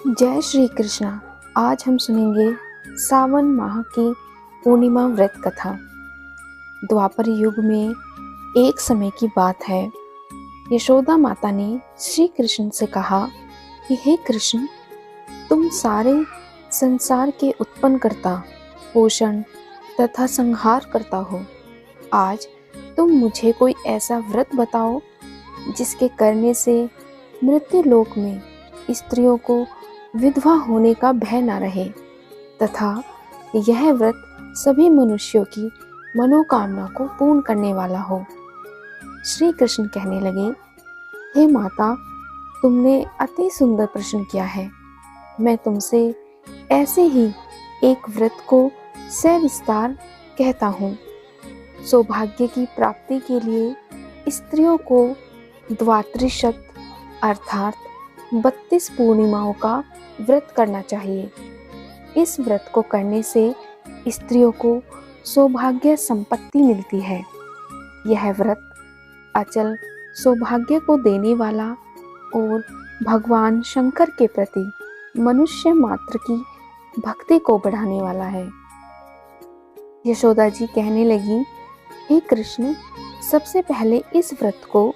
जय श्री कृष्णा। आज हम सुनेंगे सावन माह की पूर्णिमा व्रत कथा। द्वापर युग में एक समय की बात है। यशोदा माता ने श्री कृष्ण से कहा कि हे कृष्ण, तुम सारे संसार के उत्पन्न करता, पोषण तथा संहार करता हो। आज तुम मुझे कोई ऐसा व्रत बताओ जिसके करने से मृत्यु लोक में स्त्रियों को विधवा होने का भय न रहे तथा यह व्रत सभी मनुष्यों की मनोकामना को पूर्ण करने वाला हो। श्री कृष्ण कहने लगे, हे माता, तुमने अति सुंदर प्रश्न किया है। मैं तुमसे ऐसे ही एक व्रत को सविस्तार कहता हूँ। सौभाग्य की प्राप्ति के लिए स्त्रियों को द्वात्रिशत अर्थात 32 पूर्णिमाओं का व्रत करना चाहिए। इस व्रत को करने से स्त्रियों को सौभाग्य संपत्ति मिलती है। यह व्रत अचल सौभाग्य को देने वाला और भगवान शंकर के प्रति मनुष्य मात्र की भक्ति को बढ़ाने वाला है। यशोदा जी कहने लगी, हे कृष्ण, सबसे पहले इस व्रत को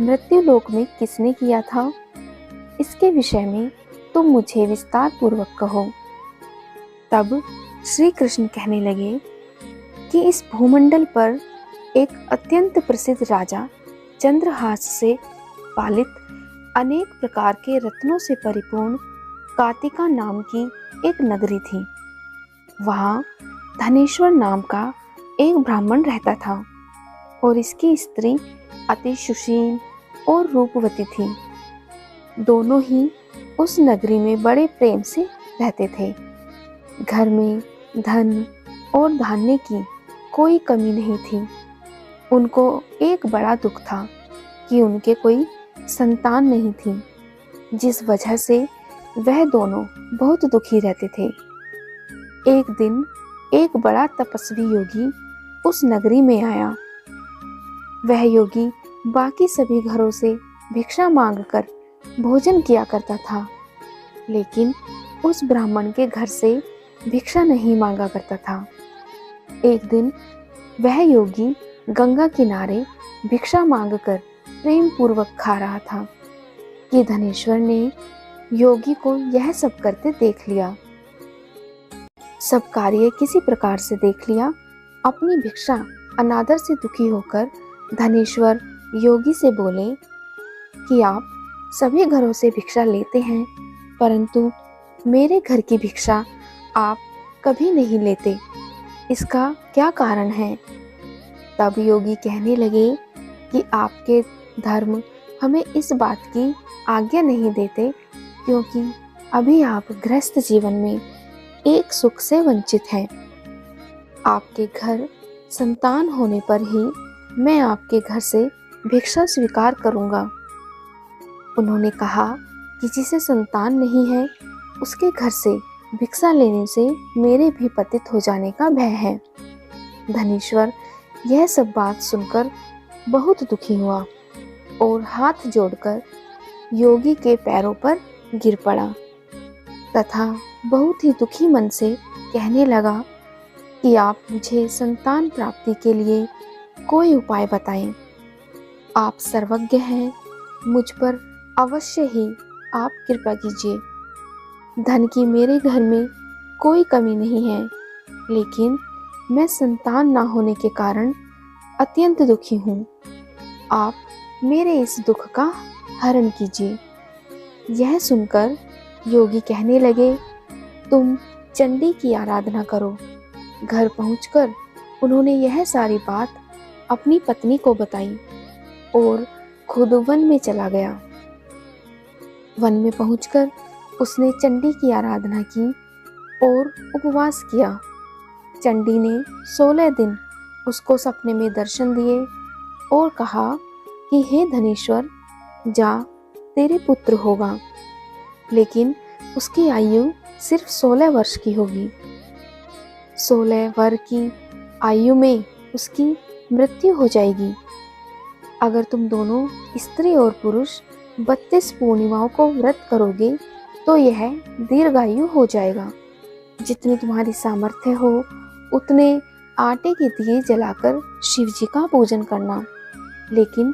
मृत्यु लोक में किसने किया था? इसके विषय में तुम मुझे विस्तार पूर्वक कहो। तब श्री कृष्ण कहने लगे कि इस भूमंडल पर एक अत्यंत प्रसिद्ध राजा चंद्रहास से पालित अनेक प्रकार के रत्नों से परिपूर्ण कातिका नाम की एक नगरी थी। वहाँ धनेश्वर नाम का एक ब्राह्मण रहता था और इसकी स्त्री अति सुशील और रूपवती थी। दोनों ही उस नगरी में बड़े प्रेम से रहते थे। घर में धन और धान्य की कोई कमी नहीं थी। उनको एक बड़ा दुख था कि उनके कोई संतान नहीं थी, जिस वजह से वह दोनों बहुत दुखी रहते थे। एक दिन एक बड़ा तपस्वी योगी उस नगरी में आया। वह योगी बाकी सभी घरों से भिक्षा मांगकर भोजन किया करता था, लेकिन उस ब्राह्मण के घर से भिक्षा नहीं मांगा करता था। एक दिन वह योगी गंगा किनारे भिक्षा मांगकर प्रेम पूर्वक खा रहा था कि धनेश्वर ने योगी को यह सब करते देख लिया। सब कार्य किसी प्रकार से देख लिया। अपनी भिक्षा अनादर से दुखी होकर धनेश्वर योगी से बोले कि आप सभी घरों से भिक्षा लेते हैं, परंतु मेरे घर की भिक्षा आप कभी नहीं लेते। इसका क्या कारण है? तब योगी कहने लगे कि आपके धर्म हमें इस बात की आज्ञा नहीं देते, क्योंकि अभी आप गृहस्थ जीवन में एक सुख से वंचित हैं। आपके घर संतान होने पर ही मैं आपके घर से भिक्षा स्वीकार करूंगा। उन्होंने कहा कि जिसे संतान नहीं है उसके घर से भिक्षा लेने से मेरे भी पतित हो जाने का भय है। धनेश्वर यह सब बात सुनकर बहुत दुखी हुआ और हाथ जोड़कर योगी के पैरों पर गिर पड़ा तथा बहुत ही दुखी मन से कहने लगा कि आप मुझे संतान प्राप्ति के लिए कोई उपाय बताएं। आप सर्वज्ञ हैं, मुझ पर अवश्य ही आप कृपा कीजिए। धन की मेरे घर में कोई कमी नहीं है, लेकिन मैं संतान ना होने के कारण अत्यंत दुखी हूँ। आप मेरे इस दुख का हरण कीजिए। यह सुनकर योगी कहने लगे, तुम चंडी की आराधना करो। घर पहुंचकर उन्होंने यह सारी बात अपनी पत्नी को बताई और खुद वन में चला गया। वन में पहुंचकर उसने चंडी की आराधना की और उपवास किया। चंडी ने 16 दिन उसको सपने में दर्शन दिए और कहा कि हे धनेश्वर, जा, तेरे पुत्र होगा, लेकिन उसकी आयु सिर्फ 16 वर्ष की होगी। 16 वर्ष की आयु में उसकी मृत्यु हो जाएगी। अगर तुम दोनों स्त्री और पुरुष 32 पूर्णिमाओं को व्रत करोगे तो यह दीर्घायु हो जाएगा। जितनी तुम्हारी सामर्थ्य हो उतने आटे के दिए जलाकर शिव जी का पूजन करना, लेकिन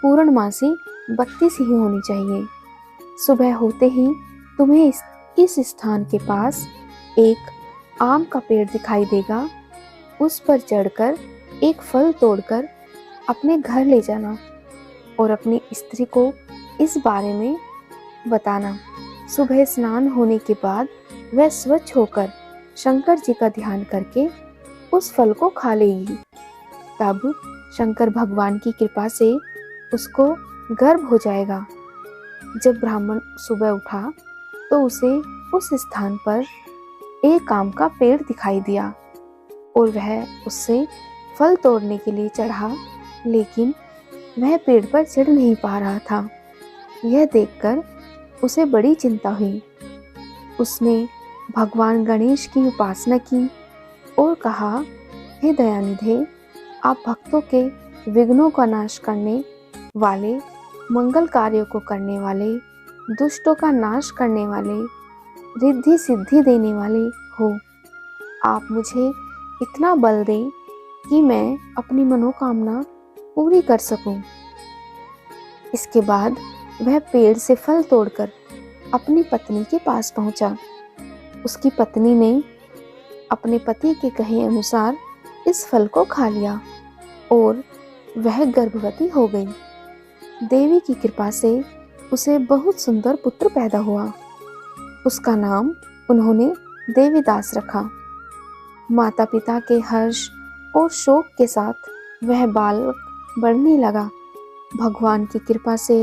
पूर्णमासी 32 ही होनी चाहिए। सुबह होते ही तुम्हें इस स्थान के पास एक आम का पेड़ दिखाई देगा। उस पर चढ़कर एक फल तोड़कर अपने घर ले जाना और अपनी स्त्री को इस बारे में बताना। सुबह स्नान होने के बाद वह स्वच्छ होकर शंकर जी का ध्यान करके उस फल को खा लेगी। तब शंकर भगवान की कृपा से उसको गर्भ हो जाएगा। जब ब्राह्मण सुबह उठा तो उसे उस स्थान पर एक आम का पेड़ दिखाई दिया और वह उससे फल तोड़ने के लिए चढ़ा, लेकिन वह पेड़ पर चढ़ नहीं पा रहा था। यह देखकर उसे बड़ी चिंता हुई। उसने भगवान गणेश की उपासना की और कहा, हे दयानिधे, आप भक्तों के विघ्नों का नाश करने वाले, मंगल कार्यों को करने वाले, दुष्टों का नाश करने वाले, रिद्धि सिद्धि देने वाले हो। आप मुझे इतना बल दें कि मैं अपनी मनोकामना पूरी कर सकूं। इसके बाद वह पेड़ से फल तोड़कर अपनी पत्नी के पास पहुंचा। उसकी पत्नी ने अपने पति के कहे अनुसार इस फल को खा लिया और वह गर्भवती हो गई। देवी की कृपा से उसे बहुत सुंदर पुत्र पैदा हुआ। उसका नाम उन्होंने देवीदास रखा। माता पिता के हर्ष और शोक के साथ वह बालक बढ़ने लगा। भगवान की कृपा से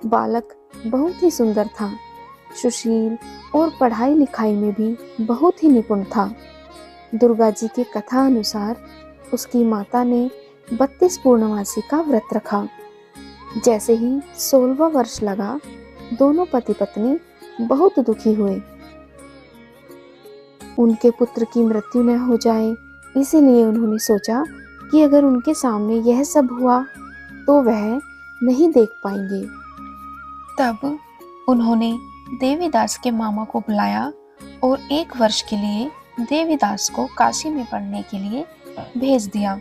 बालक बहुत ही सुंदर था, सुशील और पढ़ाई लिखाई में भी बहुत ही निपुण था। दुर्गा जी की कथा अनुसार उसकी माता ने 32 पूर्णमासी का व्रत रखा। जैसे ही 16वां वर्ष लगा, दोनों पति पत्नी बहुत दुखी हुए। उनके पुत्र की मृत्यु न हो जाए, इसीलिए उन्होंने सोचा कि अगर उनके सामने यह सब हुआ तो वह नहीं देख पाएंगे। तब उन्होंने देवीदास के मामा को बुलाया और 1 वर्ष के लिए देवीदास को काशी में पढ़ने के लिए भेज दिया।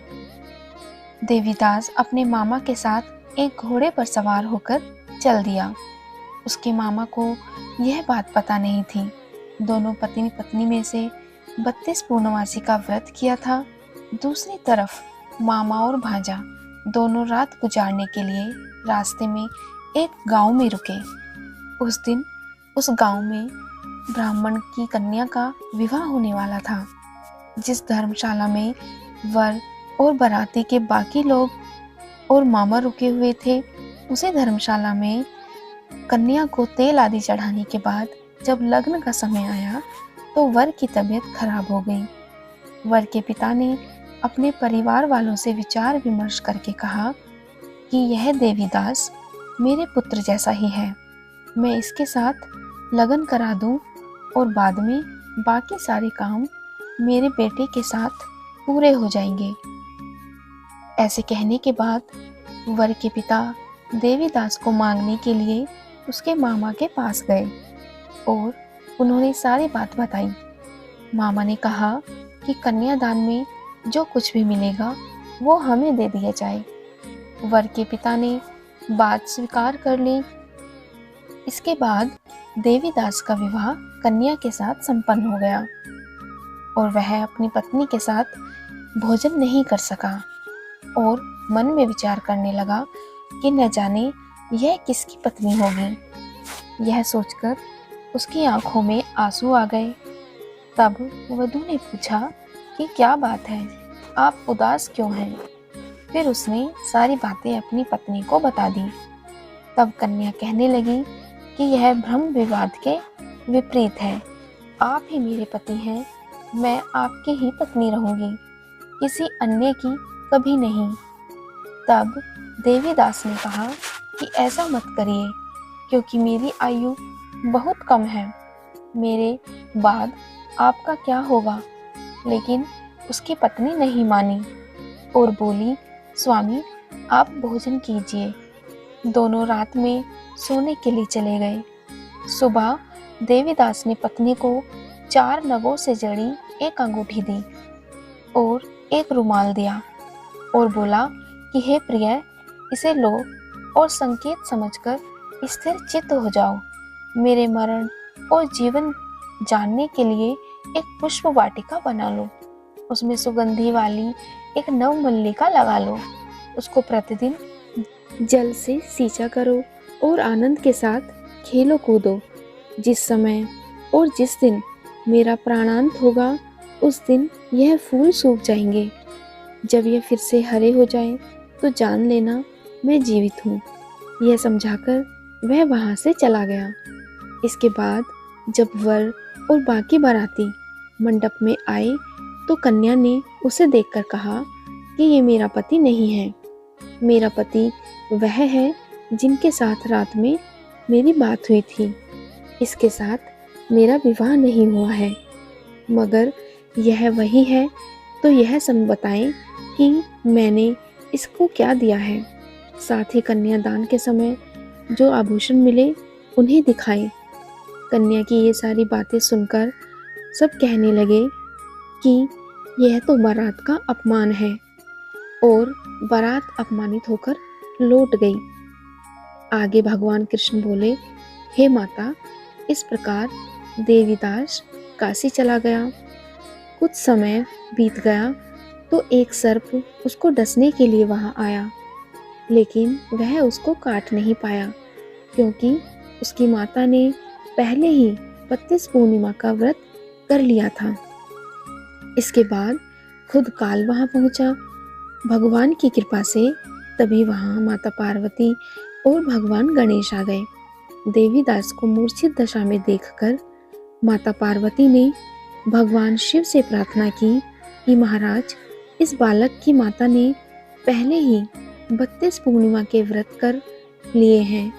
देवीदास अपने मामा के साथ एक घोड़े पर सवार होकर चल दिया। उसके मामा को यह बात पता नहीं थी। दोनों पति पत्नी में से 32 पूर्णमासी का व्रत किया था। दूसरी तरफ मामा और भांजा दोनों रात गुजारने के लिए रास्ते में एक गांव में रुके। उस दिन उस गांव में ब्राह्मण की कन्या का विवाह होने वाला था। जिस धर्मशाला में वर और बाराती के बाकी लोग और मामा रुके हुए थे, उसी धर्मशाला में कन्या को तेल आदि चढ़ाने के बाद जब लग्न का समय आया तो वर की तबीयत खराब हो गई। वर के पिता ने अपने परिवार वालों से विचार विमर्श करके कहा कि यह देवीदास मेरे पुत्र जैसा ही है, मैं इसके साथ लगन करा दूं और बाद में बाकी सारे काम मेरे बेटे के साथ पूरे हो जाएंगे। ऐसे कहने के बाद वर के पिता देवीदास को मांगने के लिए उसके मामा के पास गए और उन्होंने सारी बात बताई। मामा ने कहा कि कन्यादान में जो कुछ भी मिलेगा वो हमें दे दिया जाए। वर के पिता ने बात स्वीकार कर ली। इसके बाद देवीदास का विवाह कन्या के साथ संपन्न हो गया और वह अपनी पत्नी के साथ भोजन नहीं कर सका और मन में विचार करने लगा कि न जाने यह किसकी पत्नी होगी। यह सोचकर उसकी आंखों में आंसू आ गए। तब वधू ने पूछा कि क्या बात है, आप उदास क्यों हैं? फिर उसने सारी बातें अपनी पत्नी को बता दी। तब कन्या कहने लगी कि यह भ्रम विवाद के विपरीत है। आप ही मेरे पति हैं, मैं आपकी ही पत्नी रहूंगी, किसी अन्य की कभी नहीं। तब देवीदास ने कहा कि ऐसा मत करिए, क्योंकि मेरी आयु बहुत कम है, मेरे बाद आपका क्या होगा। लेकिन उसकी पत्नी नहीं मानी और बोली, स्वामी आप भोजन कीजिए। दोनों रात में सोने के लिए चले गए। सुबह देवीदास ने पत्नी को 4 नगों से जड़ी एक अंगूठी दी और एक रुमाल दिया और बोला कि हे प्रिय, इसे लो और संकेत समझकर स्थिर चित्त हो जाओ। मेरे मरण और जीवन जानने के लिए एक पुष्प वाटिका बना लो, उसमें सुगंधी वाली एक नवमल्लिका लगा लो, उसको प्रतिदिन जल से सींचा करो और आनंद के साथ खेलो कूदो। जिस समय और जिस दिन मेरा प्राणांत होगा, उस दिन यह फूल सूख जाएंगे। जब यह फिर से हरे हो जाएं, तो जान लेना मैं जीवित हूँ। यह समझाकर वह वहाँ से चला गया। इसके बाद जब वर और बाकी बाराती मंडप में आए, तो कन्या ने उसे देखकर कहा कि ये मेरा पति नहीं है। मेरा पति वह है जिनके साथ रात में मेरी बात हुई थी। इसके साथ मेरा विवाह नहीं हुआ है। मगर यह वही है, तो यह सब बताएं कि मैंने इसको क्या दिया है। साथ ही कन्यादान के समय जो आभूषण मिले उन्हें दिखाए। कन्या की ये सारी बातें सुनकर सब कहने लगे कि यह तो बारात का अपमान है, और बारात अपमानित होकर लौट गई। आगे भगवान कृष्ण बोले, हे माता, इस प्रकार देवीदास काशी चला गया। कुछ समय बीत गया तो एक सर्प उसको डसने के लिए वहां आया, लेकिन वह उसको काट नहीं पाया, क्योंकि उसकी माता ने पहले ही 32 पूर्णिमा का व्रत कर लिया था। इसके बाद खुद काल वहां पहुंचा। भगवान की कृपा से तभी वहां माता पार्वती और भगवान गणेश आ गए। देवीदास को मूर्छित दशा में देखकर माता पार्वती ने भगवान शिव से प्रार्थना की कि महाराज, इस बालक की माता ने पहले ही 32 पूर्णिमा के व्रत कर लिए हैं,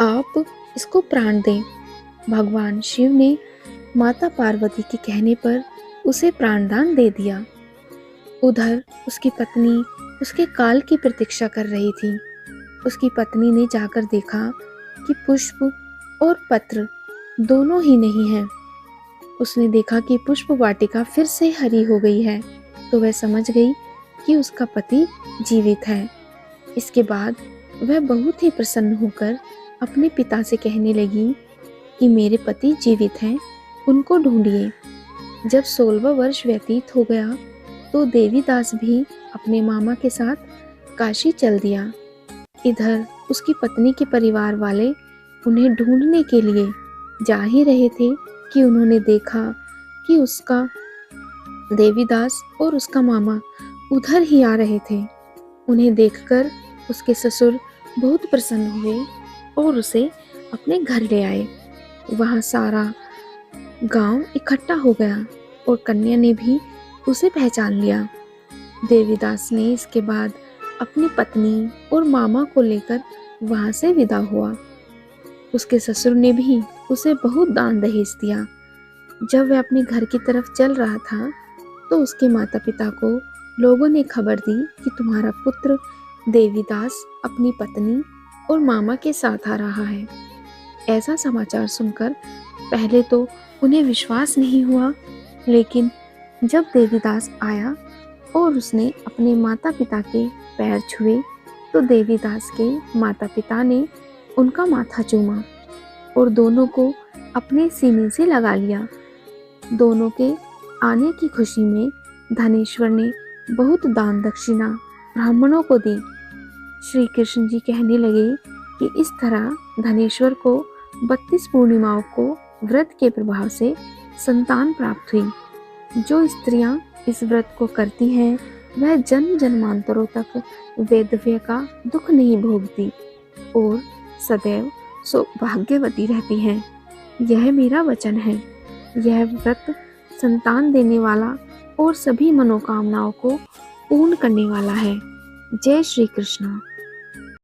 आप इसको प्राण दें। भगवान शिव ने माता पार्वती के कहने पर उसे प्राणदान दे दिया। उधर उसकी पत्नी उसके काल की प्रतीक्षा कर रही थी। उसकी पत्नी ने जाकर देखा कि पुष्प और पत्र दोनों ही नहीं हैं। उसने देखा कि पुष्प वाटिका फिर से हरी हो गई है, तो वह समझ गई कि उसका पति जीवित है। इसके बाद वह बहुत ही प्रसन्न होकर अपने पिता से कहने लगी कि मेरे पति जीवित हैं, उनको ढूंढिए। जब 16वां वर्ष व्यतीत हो गया, तो देवीदास भी अपने मामा के साथ काशी चल दिया। इधर उसकी पत्नी के परिवार वाले उन्हें ढूंढने के लिए जा ही रहे थे कि उन्होंने देखा कि उसका देवीदास और उसका मामा उधर ही आ रहे थे। उन्हें देखकर उसके ससुर बहुत प्रसन्न हुए और उसे अपने घर ले आए। वहाँ सारा गांव इकट्ठा हो गया और कन्या ने भी उसे पहचान लिया। देवीदास ने इसके बाद अपनी पत्नी और मामा को लेकर वहाँ से विदा हुआ। उसके ससुर ने भी उसे बहुत दान दहेज दिया। जब वह अपने घर की तरफ चल रहा था, तो उसके माता पिता को लोगों ने खबर दी कि तुम्हारा पुत्र देवीदास अपनी पत्नी और मामा के साथ आ रहा है। ऐसा समाचार सुनकर पहले तो उन्हें विश्वास नहीं हुआ, लेकिन जब देवीदास आया और उसने अपने माता पिता के पैर छुए, तो देवीदास के माता पिता ने उनका माथा चूमा और दोनों को अपने सीने से लगा लिया। दोनों के आने की खुशी में धनेश्वर ने बहुत दान दक्षिणा ब्राह्मणों को दी। श्री कृष्ण जी कहने लगे कि इस तरह धनेश्वर को 32 पूर्णिमाओं को व्रत के प्रभाव से संतान प्राप्त हुई। जो स्त्रियां इस व्रत को करती हैं, वह जन्म जन्मांतरों तक वैधव्य का दुख नहीं भोगती और सदैव सौभाग्यवती रहती हैं। यह मेरा वचन है। यह व्रत संतान देने वाला और सभी मनोकामनाओं को पूर्ण करने वाला है। जय श्री कृष्ण।